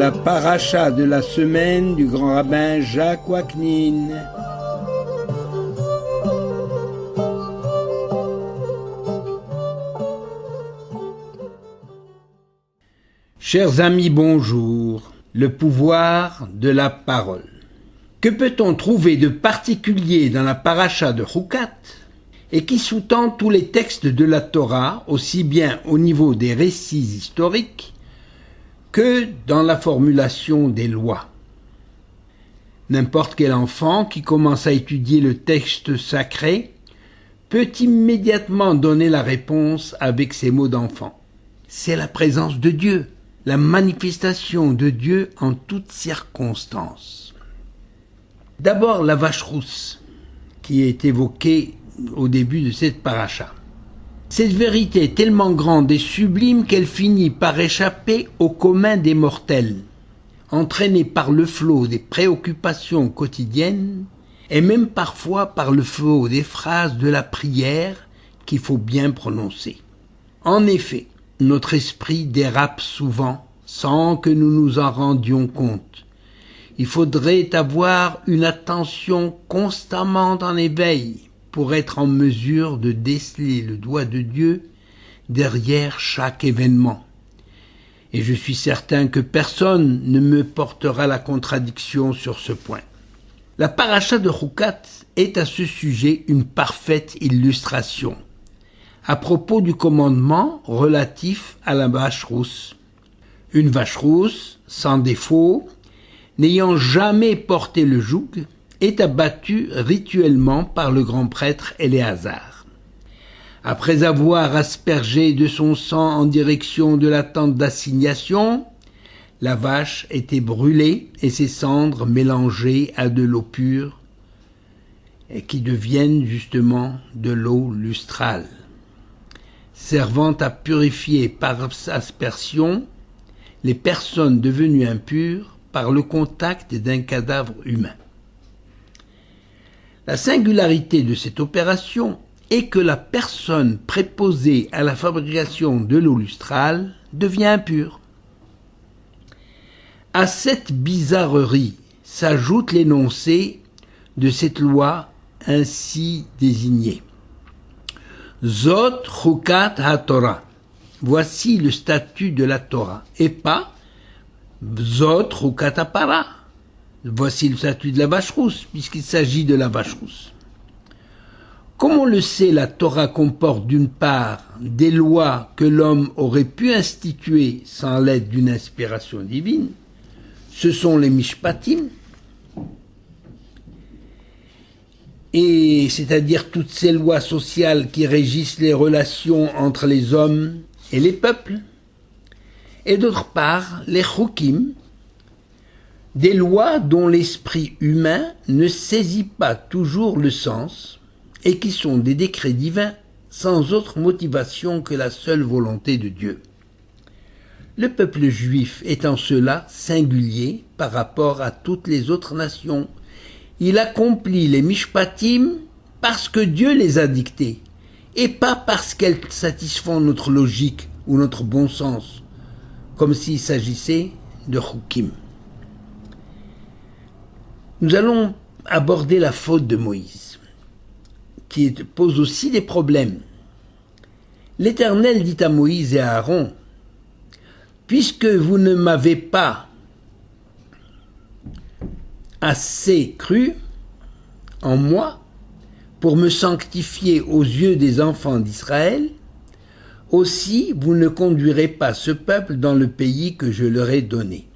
La paracha de la semaine du grand rabbin Jacques Waknin. Chers amis, bonjour. Le pouvoir de la parole. Que peut-on trouver de particulier dans la paracha de Chukat et qui sous-tend tous les textes de la Torah, aussi bien au niveau des récits historiques que dans la formulation des lois? N'importe quel enfant qui commence à étudier le texte sacré peut immédiatement donner la réponse avec ces mots d'enfant. C'est la présence de Dieu, la manifestation de Dieu en toutes circonstances. D'abord la vache rousse, qui est évoquée au début de cette paracha. Cette vérité est tellement grande et sublime qu'elle finit par échapper au commun des mortels, entraînée par le flot des préoccupations quotidiennes et même parfois par le flot des phrases de la prière qu'il faut bien prononcer. En effet, notre esprit dérape souvent sans que nous nous en rendions compte. Il faudrait avoir une attention constamment en éveil pour être en mesure de déceler le doigt de Dieu derrière chaque événement. Et je suis certain que personne ne me portera la contradiction sur ce point. La paracha de Chukat est à ce sujet une parfaite illustration à propos du commandement relatif à la vache rousse. Une vache rousse, sans défaut, n'ayant jamais porté le joug, est abattue rituellement par le grand prêtre Éléazar. Après avoir aspergé de son sang en direction de la tente d'assignation, la vache était brûlée et ses cendres mélangées à de l'eau pure et qui deviennent justement de l'eau lustrale, servant à purifier par aspersion les personnes devenues impures par le contact d'un cadavre humain. La singularité de cette opération est que la personne préposée à la fabrication de l'eau lustrale devient impure. À cette bizarrerie s'ajoute l'énoncé de cette loi ainsi désignée. Zot Chukat HaTorah. Voici le statut de la Torah, et pas Zot Chukat HaPara. Voici le statut de la vache rousse, puisqu'il s'agit de la vache rousse. Comme on le sait, la Torah comporte d'une part des lois que l'homme aurait pu instituer sans l'aide d'une inspiration divine. Ce sont les mishpatim, et c'est-à-dire toutes ces lois sociales qui régissent les relations entre les hommes et les peuples. Et d'autre part, les chukim, des lois dont l'esprit humain ne saisit pas toujours le sens et qui sont des décrets divins sans autre motivation que la seule volonté de Dieu. Le peuple juif est en cela singulier par rapport à toutes les autres nations. Il accomplit les mishpatim parce que Dieu les a dictés et pas parce qu'elles satisfont notre logique ou notre bon sens, comme s'il s'agissait de chukim. Nous allons aborder la faute de Moïse, qui pose aussi des problèmes. L'Éternel dit à Moïse et à Aaron, « Puisque vous ne m'avez pas assez cru en moi pour me sanctifier aux yeux des enfants d'Israël, aussi vous ne conduirez pas ce peuple dans le pays que je leur ai donné.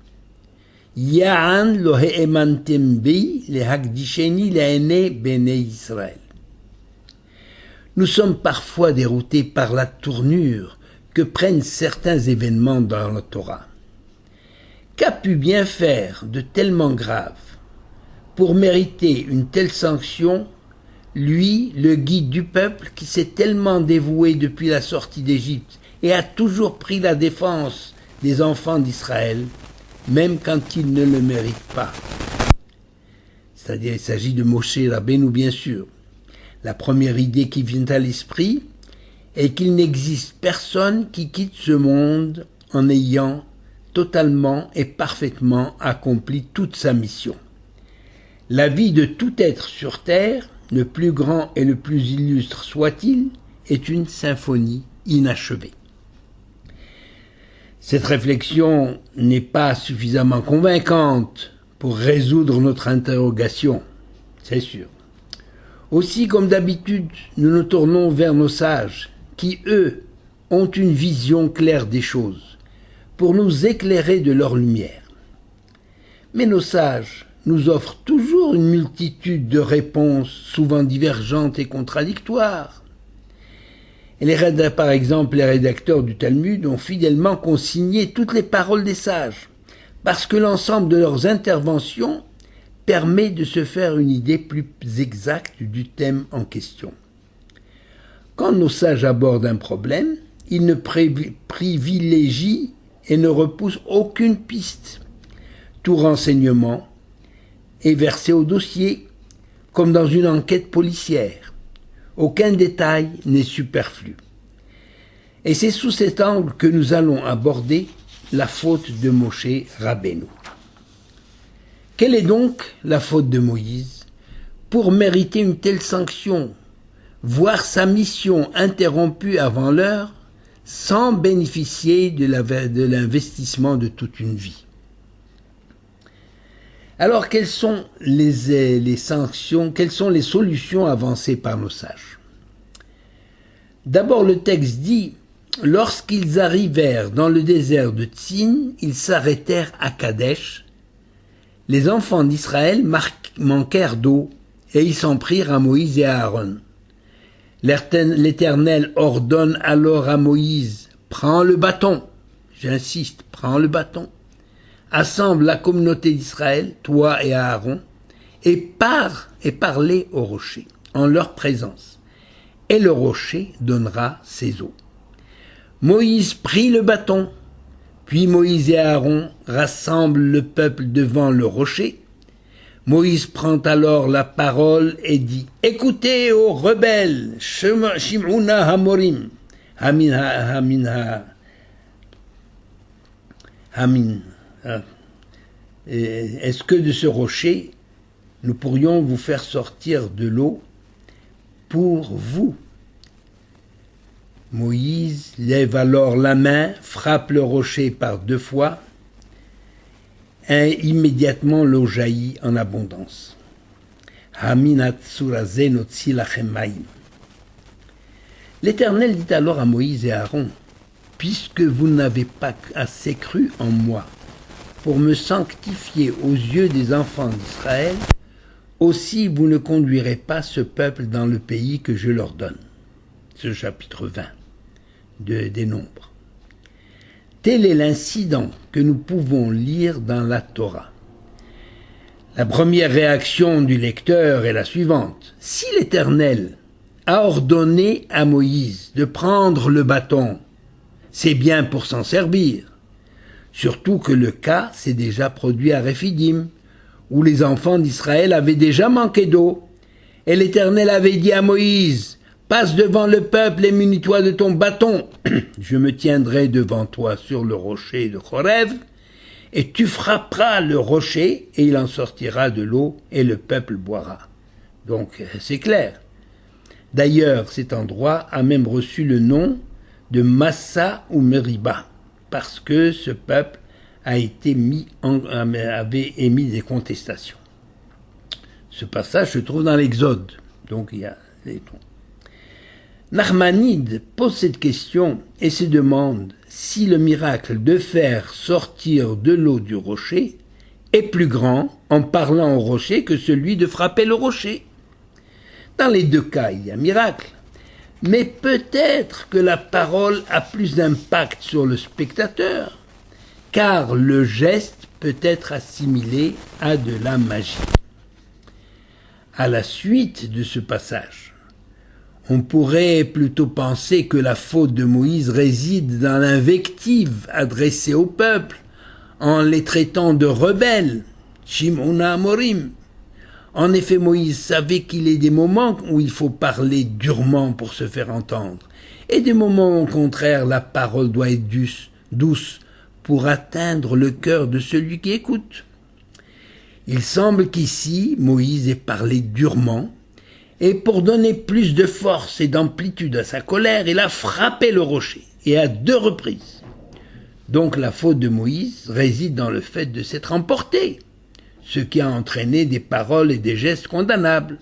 Ya'an lo he'emantem bi lehakdisheni le'ene bene Israël. » Nous sommes parfois déroutés par la tournure que prennent certains événements dans la Torah. Qu'a pu bien faire de tellement grave pour mériter une telle sanction, lui, le guide du peuple qui s'est tellement dévoué depuis la sortie d'Égypte et a toujours pris la défense des enfants d'Israël, même quand il ne le mérite pas. C'est-à-dire, il s'agit de Moshe Rabbeinu, bien sûr. La première idée qui vient à l'esprit est qu'il n'existe personne qui quitte ce monde en ayant totalement et parfaitement accompli toute sa mission. La vie de tout être sur terre, le plus grand et le plus illustre soit-il, est une symphonie inachevée. Cette réflexion n'est pas suffisamment convaincante pour résoudre notre interrogation, c'est sûr. Aussi, comme d'habitude, nous nous tournons vers nos sages, qui, eux, ont une vision claire des choses, pour nous éclairer de leur lumière. Mais nos sages nous offrent toujours une multitude de réponses, souvent divergentes et contradictoires. Par exemple, les rédacteurs du Talmud ont fidèlement consigné toutes les paroles des sages, parce que l'ensemble de leurs interventions permet de se faire une idée plus exacte du thème en question. Quand nos sages abordent un problème, ils ne privilégient et ne repoussent aucune piste. Tout renseignement est versé au dossier, comme dans une enquête policière. Aucun détail n'est superflu. Et c'est sous cet angle que nous allons aborder la faute de Moshe Rabbeinu. Quelle est donc la faute de Moïse pour mériter une telle sanction, voir sa mission interrompue avant l'heure, sans bénéficier de l'investissement de toute une vie? Alors, quelles sont les sanctions, quelles sont les solutions avancées par nos sages? D'abord, le texte dit « Lorsqu'ils arrivèrent dans le désert de Tsin, ils s'arrêtèrent à Kadesh. Les enfants d'Israël manquèrent d'eau, et ils s'en prirent à Moïse et à Aaron. L'Éternel ordonne alors à Moïse « Prends le bâton ». J'insiste, prends le bâton. Assemble la communauté d'Israël, toi et Aaron, et parlez au rocher, en leur présence. Et le rocher donnera ses eaux. Moïse prit le bâton, puis Moïse et Aaron rassemblent le peuple devant le rocher. Moïse prend alors la parole et dit « Écoutez, ô rebelles, Shim'una Hamorim, Hamin. Est-ce que de ce rocher, nous pourrions vous faire sortir de l'eau pour vous ?» Moïse lève alors la main, frappe le rocher par 2 fois, et immédiatement l'eau jaillit en abondance. L'Éternel dit alors à Moïse et à Aaron, « Puisque vous n'avez pas assez cru en moi pour me sanctifier aux yeux des enfants d'Israël, aussi vous ne conduirez pas ce peuple dans le pays que je leur donne. » Ce chapitre 20 des Nombres. Tel est l'incident que nous pouvons lire dans la Torah. La première réaction du lecteur est la suivante. Si l'Éternel a ordonné à Moïse de prendre le bâton, c'est bien pour s'en servir. Surtout que le cas s'est déjà produit à Réphidim, où les enfants d'Israël avaient déjà manqué d'eau, et l'Éternel avait dit à Moïse, « Passe devant le peuple et munis-toi de ton bâton. Je me tiendrai devant toi sur le rocher de Chorev, et tu frapperas le rocher, et il en sortira de l'eau, et le peuple boira. » Donc, c'est clair. D'ailleurs, cet endroit a même reçu le nom de Massa ou Meriba, parce que ce peuple avait émis des contestations. Ce passage se trouve dans l'Exode, donc il y a les tons. Nachmanide pose cette question et se demande si le miracle de faire sortir de l'eau du rocher est plus grand en parlant au rocher que celui de frapper le rocher. Dans les 2 cas, il y a miracle, mais peut-être que la parole a plus d'impact sur le spectateur, car le geste peut être assimilé à de la magie. À la suite de ce passage, on pourrait plutôt penser que la faute de Moïse réside dans l'invective adressée au peuple, en les traitant de rebelles, Shim'una Amorim. En effet, Moïse savait qu'il y a des moments où il faut parler durement pour se faire entendre, et des moments où, au contraire, la parole doit être douce pour atteindre le cœur de celui qui écoute. Il semble qu'ici, Moïse ait parlé durement, et pour donner plus de force et d'amplitude à sa colère, il a frappé le rocher, et à 2 reprises. Donc la faute de Moïse réside dans le fait de s'être emporté, ce qui a entraîné des paroles et des gestes condamnables.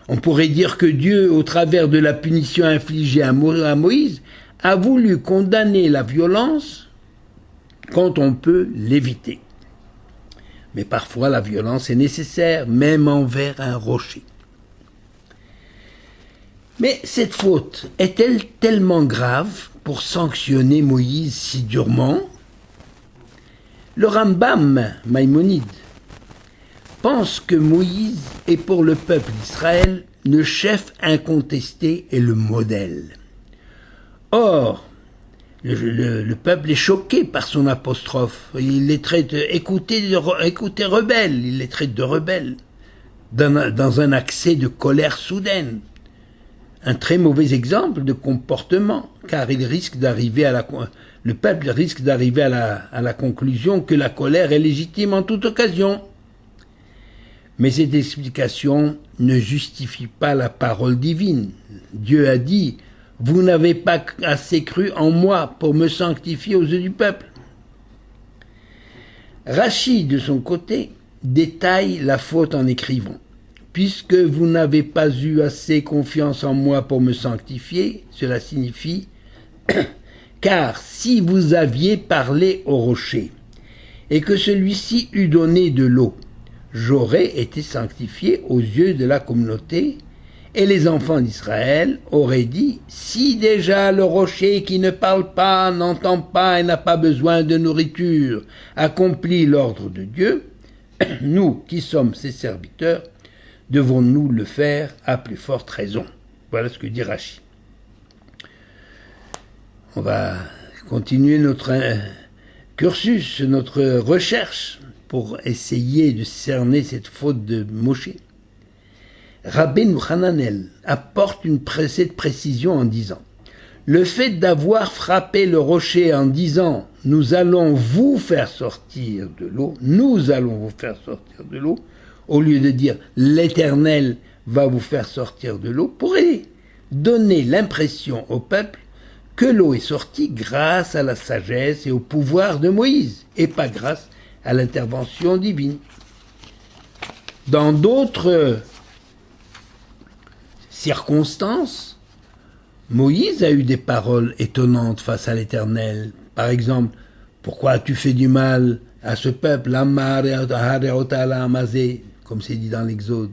On pourrait dire que Dieu, au travers de la punition infligée à Moïse, a voulu condamner la violence quand on peut l'éviter. Mais parfois la violence est nécessaire, même envers un rocher. Mais cette faute est-elle tellement grave pour sanctionner Moïse si durement ? Le Rambam Maïmonide pense que Moïse est pour le peuple d'Israël le chef incontesté et le modèle. Or, le peuple est choqué par son apostrophe. Il les traite, écoutez rebelles, il les traite de rebelles, dans un accès de colère soudaine. Un très mauvais exemple de comportement, car le peuple risque d'arriver à la conclusion que la colère est légitime en toute occasion. Mais cette explication ne justifie pas la parole divine. Dieu a dit « Vous n'avez pas assez cru en moi pour me sanctifier aux yeux du peuple ». Rachi, de son côté, détaille la faute en écrivant « Puisque vous n'avez pas eu assez confiance en moi pour me sanctifier », cela signifie « Car si vous aviez parlé au rocher, et que celui-ci eût donné de l'eau, j'aurais été sanctifié aux yeux de la communauté, et les enfants d'Israël auraient dit, si déjà le rocher qui ne parle pas, n'entend pas et n'a pas besoin de nourriture accomplit l'ordre de Dieu, nous qui sommes ses serviteurs, devons-nous le faire à plus forte raison. Voilà ce que dit Rachi. On va continuer notre cursus, notre recherche pour essayer de cerner cette faute de Moshe. Rabbeinu Hananel apporte cette précision en disant « Le fait d'avoir frappé le rocher en disant « Nous allons vous faire sortir de l'eau », nous allons vous faire sortir de l'eau, au lieu de dire « l'Éternel va vous faire sortir de l'eau », pourrait donner l'impression au peuple que l'eau est sortie grâce à la sagesse et au pouvoir de Moïse, et pas grâce à l'intervention divine. Dans d'autres circonstances, Moïse a eu des paroles étonnantes face à l'Éternel. Par exemple, « Pourquoi as-tu fait du mal à ce peuple, comme c'est dit dans l'Exode ?»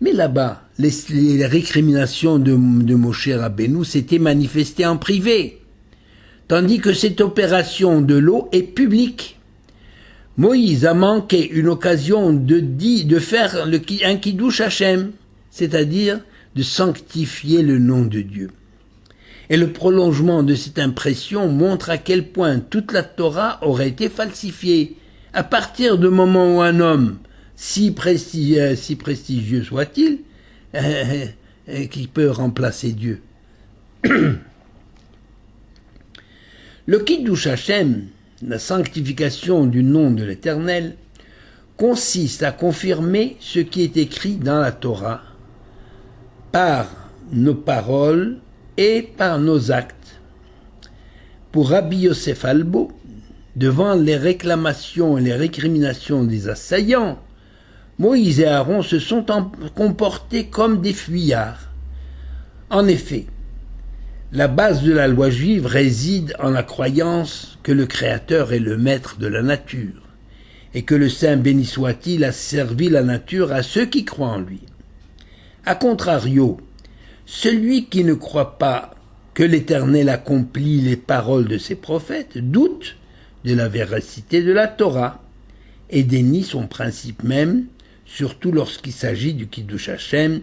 Mais là-bas, les récriminations de Moshe Rabbeinu s'étaient manifestées en privé, tandis que cette opération de l'eau est publique. Moïse a manqué une occasion de faire un Kiddush Hashem, c'est-à-dire de sanctifier le nom de Dieu. Et le prolongement de cette impression montre à quel point toute la Torah aurait été falsifiée. À partir du moment où un homme, si prestigieux soit-il, qui peut remplacer Dieu. Le Kiddush Hashem, la sanctification du nom de l'Éternel, consiste à confirmer ce qui est écrit dans la Torah par nos paroles et par nos actes. Pour Rabbi Yosef Albo, devant les réclamations et les récriminations des assaillants, Moïse et Aaron se sont comportés comme des fuyards. En effet, la base de la loi juive réside en la croyance que le Créateur est le maître de la nature, et que le Saint béni soit-il a servi la nature à ceux qui croient en lui. A contrario, celui qui ne croit pas que l'Éternel accomplit les paroles de ses prophètes doute de la véracité de la Torah et dénie son principe même, surtout lorsqu'il s'agit du Kiddush Hashem,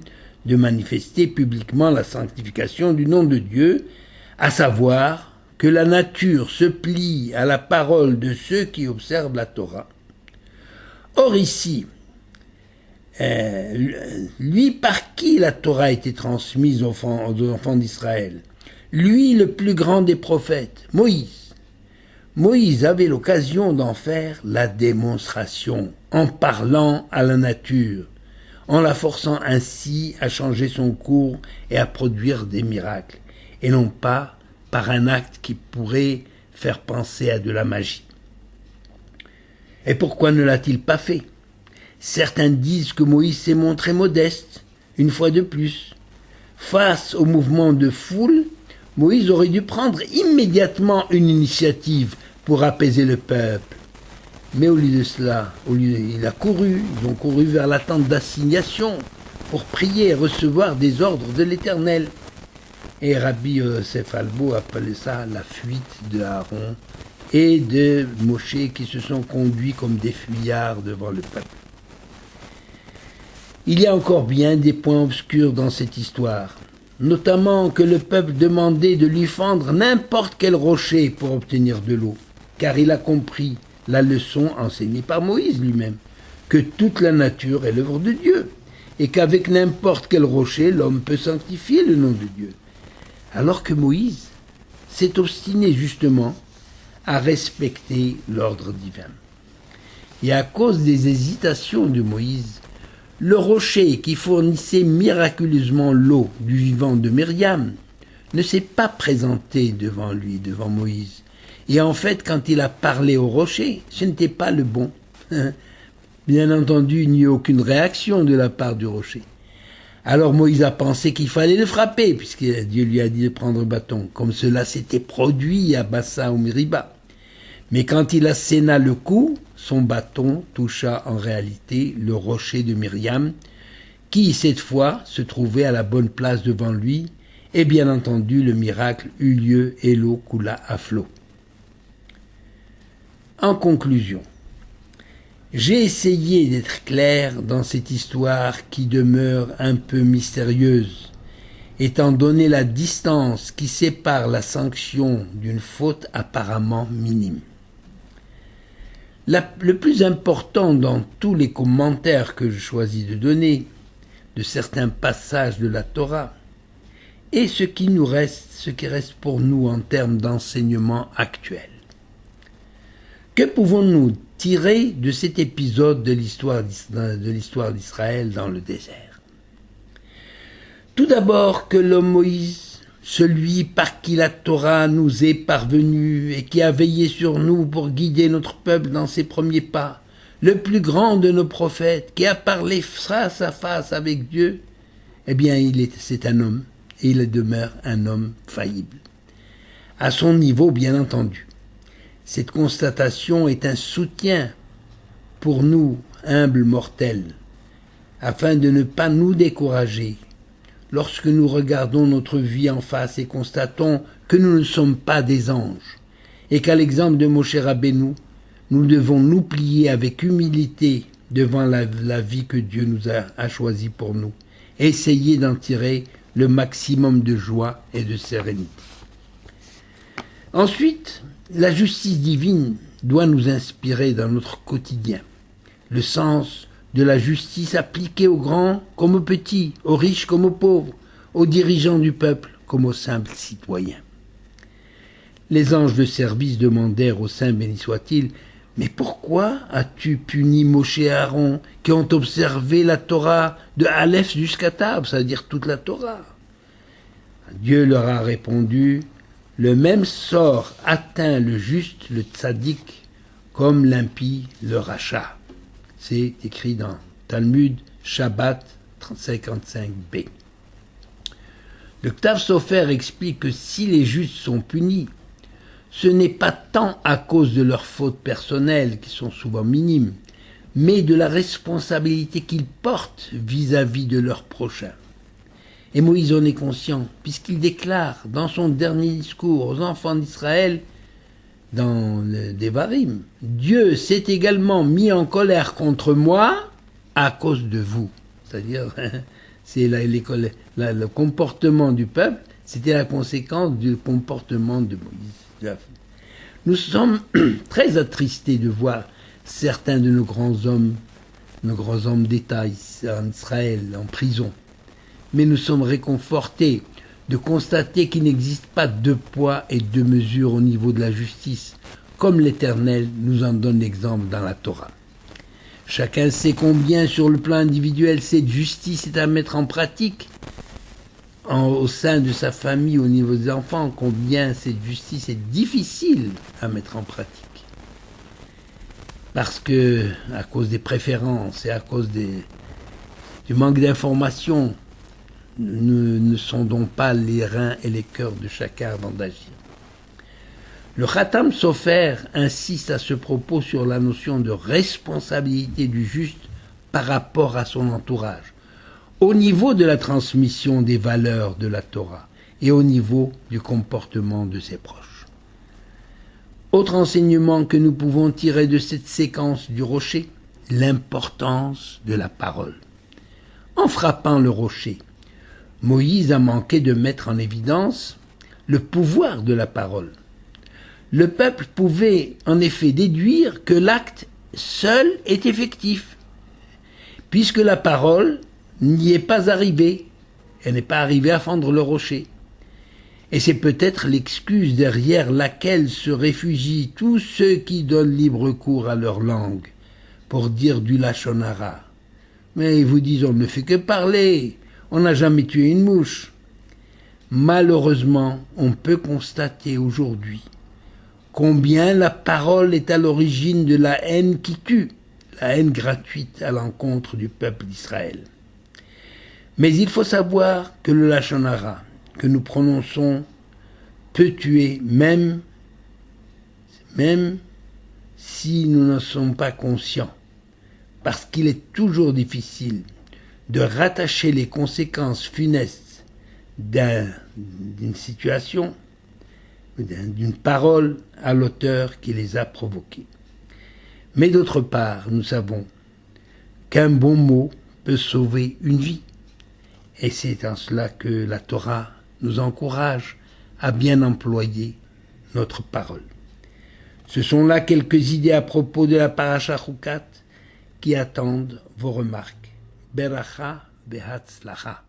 de manifester publiquement la sanctification du nom de Dieu, à savoir que la nature se plie à la parole de ceux qui observent la Torah. Or ici, lui par qui la Torah a été transmise aux enfants d'Israël, lui le plus grand des prophètes, Moïse. Moïse avait l'occasion d'en faire la démonstration, en parlant à la nature, en la forçant ainsi à changer son cours et à produire des miracles, et non pas par un acte qui pourrait faire penser à de la magie. Et pourquoi ne l'a-t-il pas fait? Certains disent que Moïse s'est montré modeste, une fois de plus. Face au mouvement de foule, Moïse aurait dû prendre immédiatement une initiative pour apaiser le peuple. Mais au lieu de cela, ils ont couru vers la tente d'assignation pour prier et recevoir des ordres de l'Éternel. Et Rabbi Yosef Albo appelait ça la fuite de Aaron et de Moshe qui se sont conduits comme des fuyards devant le peuple. Il y a encore bien des points obscurs dans cette histoire, notamment que le peuple demandait de lui fendre n'importe quel rocher pour obtenir de l'eau, car il a compris la leçon enseignée par Moïse lui-même, que toute la nature est l'œuvre de Dieu, et qu'avec n'importe quel rocher, l'homme peut sanctifier le nom de Dieu. Alors que Moïse s'est obstiné justement à respecter l'ordre divin. Et à cause des hésitations de Moïse, le rocher qui fournissait miraculeusement l'eau du vivant de Myriam ne s'est pas présenté devant lui, devant Moïse. Et en fait, quand il a parlé au rocher, ce n'était pas le bon. Bien entendu, il n'y a eu aucune réaction de la part du rocher. Alors Moïse a pensé qu'il fallait le frapper, puisque Dieu lui a dit de prendre le bâton, comme cela s'était produit à Bassa ou Mériba. Mais quand il asséna le coup, son bâton toucha en réalité le rocher de Myriam, qui, cette fois, se trouvait à la bonne place devant lui, et bien entendu, le miracle eut lieu et l'eau coula à flot. En conclusion, j'ai essayé d'être clair dans cette histoire qui demeure un peu mystérieuse, étant donné la distance qui sépare la sanction d'une faute apparemment minime. Le plus important dans tous les commentaires que je choisis de donner de certains passages de la Torah est ce qui reste pour nous en termes d'enseignement actuel. Que pouvons-nous tirer de cet épisode de l'histoire d'Israël dans le désert? Tout d'abord que l'homme Moïse, celui par qui la Torah nous est parvenue et qui a veillé sur nous pour guider notre peuple dans ses premiers pas, le plus grand de nos prophètes, qui a parlé face à face avec Dieu, eh bien c'est un homme, et il demeure un homme faillible. À son niveau, bien entendu. Cette constatation est un soutien pour nous, humbles mortels, afin de ne pas nous décourager lorsque nous regardons notre vie en face et constatons que nous ne sommes pas des anges, et qu'à l'exemple de Moshe Rabbeinu, nous devons nous plier avec humilité devant la vie que Dieu nous a choisie pour nous, et essayer d'en tirer le maximum de joie et de sérénité. Ensuite, la justice divine doit nous inspirer dans notre quotidien, le sens de la justice appliquée aux grands comme aux petits, aux riches comme aux pauvres, aux dirigeants du peuple comme aux simples citoyens. Les anges de service demandèrent au Saint béni soit-il, « Mais pourquoi as-tu puni Moshe et Aaron qui ont observé la Torah de Aleph jusqu'à Tab, c'est-à-dire toute la Torah ?» Dieu leur a répondu, « Le même sort atteint le juste, le tzaddik, comme l'impie, le rachat. » C'est écrit dans Talmud, Shabbat 55b. Le Ktav Sofer explique que si les justes sont punis, ce n'est pas tant à cause de leurs fautes personnelles, qui sont souvent minimes, mais de la responsabilité qu'ils portent vis-à-vis de leurs prochains. Et Moïse en est conscient, puisqu'il déclare dans son dernier discours aux enfants d'Israël, dans le Devarim, « Dieu s'est également mis en colère contre moi à cause de vous. » C'est-à-dire, c'est le comportement du peuple, c'était la conséquence du comportement de Moïse. Nous sommes très attristés de voir certains de nos grands hommes d'État en Israël, en prison. Mais nous sommes réconfortés de constater qu'il n'existe pas deux poids et deux mesures au niveau de la justice, comme l'Éternel nous en donne l'exemple dans la Torah. Chacun sait combien sur le plan individuel cette justice est à mettre en pratique. Au sein de sa famille, au niveau des enfants, combien cette justice est difficile à mettre en pratique. Parce que, à cause des préférences et à cause du manque d'informations, nous ne sondons pas les reins et les cœurs de chacun avant d'agir. Le Khatam Sofer insiste à ce propos sur la notion de responsabilité du juste par rapport à son entourage, au niveau de la transmission des valeurs de la Torah et au niveau du comportement de ses proches. Autre enseignement que nous pouvons tirer de cette séquence du rocher, l'importance de la parole. En frappant le rocher, Moïse a manqué de mettre en évidence le pouvoir de la parole. Le peuple pouvait en effet déduire que l'acte seul est effectif, puisque la parole n'y est pas arrivée, elle n'est pas arrivée à fendre le rocher. Et c'est peut-être l'excuse derrière laquelle se réfugient tous ceux qui donnent libre cours à leur langue, pour dire du lachon hara. Mais ils vous disent, on ne fait que parler, on n'a jamais tué une mouche. Malheureusement, on peut constater aujourd'hui combien la parole est à l'origine de la haine qui tue, la haine gratuite à l'encontre du peuple d'Israël. Mais il faut savoir que le lachon hara que nous prononçons peut tuer même si nous n'en sommes pas conscients, parce qu'il est toujours difficile de rattacher les conséquences funestes d'une situation, d'une parole à l'auteur qui les a provoquées. Mais d'autre part, nous savons qu'un bon mot peut sauver une vie. Et c'est en cela que la Torah nous encourage à bien employer notre parole. Ce sont là quelques idées à propos de la Parashat Chukat qui attendent vos remarques. Beracha behatzlacha.